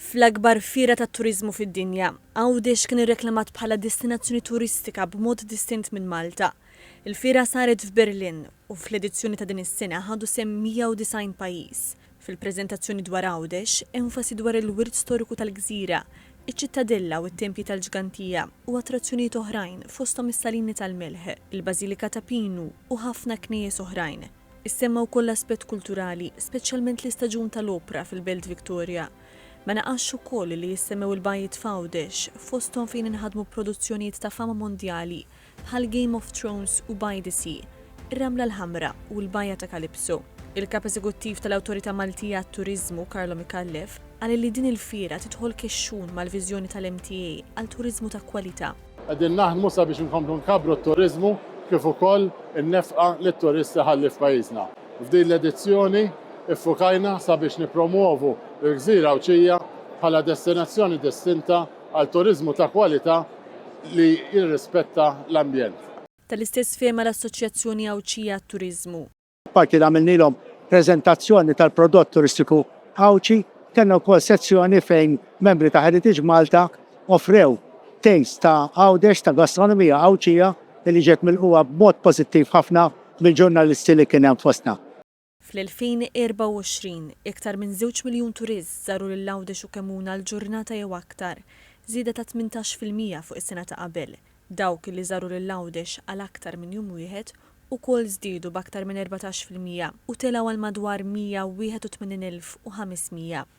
Fl-akbar fira tat-turiżmu fid-dinja, Għawdex kien irreklamat bħala destinazzjoni turistika b'mod distint minn Malta. Il-fira saret f'Berlin u fl-edizzjoni ta' din is-sena ħadu semm 190 pajjiż. Fil-preżentazzjoni dwar Għawdex, enfasi dwar il-wirt storiku tal-gżira, iċ-ċittadella u t-tempji tal-ġgantija u attrazzjonijiet oħrajn fosthom is-salini tal-Milħ, il-Bażilika ta' Pinu u ħafna knejjes oħrajn. Issemma wkoll aspett kulturali, speċjalment l-istaġun tal-opra fil-Belt Victoria. Ma naqax ukoll li jissemmew il-bajjiet f'Għawdex fosthom fejn inħadmu produzzjonijiet ta' fama mondjali bħal Game of Thrones u By the Sea, ir-Ramla l-Ħamra u l-Bajja ta' Calypso. Il-kap eżekuttiv tal-Awtorità Maltija għat-Turiżmu Carlo Micallef qal li din il-fiera tidħol kexxun mal-viżjoni tal-MTA għal turiżmu ta' kwalità. Qegħdin naħdmu sabiex inkomplu nkabru t-turiżmu kif ukoll in-nefqa lit-turisti ħalli f'pajjiżna. F'din l-edizzjoni iffukajna sabiex nippromovu l-Gżira Awċija bħala destinazzjoni distinta għal turiżmu ta' kwalità li jirrispetta l-ambjent. Tal-istess fehma l-Assoċjazzjoni Awċija għat-Turiżmu. Parti għamilnilhom preżentazzjoni tal-prodott turistiku Awċi, kellna wkoll sezzjoni fejn membri ta' Heritage Malta offrew taste ta' Għawdex ta' gastronomija Awċija li ġiet milquha b'mod pożittiv ħafna mill-ġurnalisti li kien hemm fostna. Fl-2024, iktar minn 2 miljun turiст żaru lil Għawdex u Kemuna l-ġurnata jew aktar, żieda ta' 18% fuq is-sena ta' qabel. Dawk li żaru lil Għawdex għal aktar minn jum wieħed ukoll żdiedu b'aktar minn 14% u telgħu għal madwar 181,500.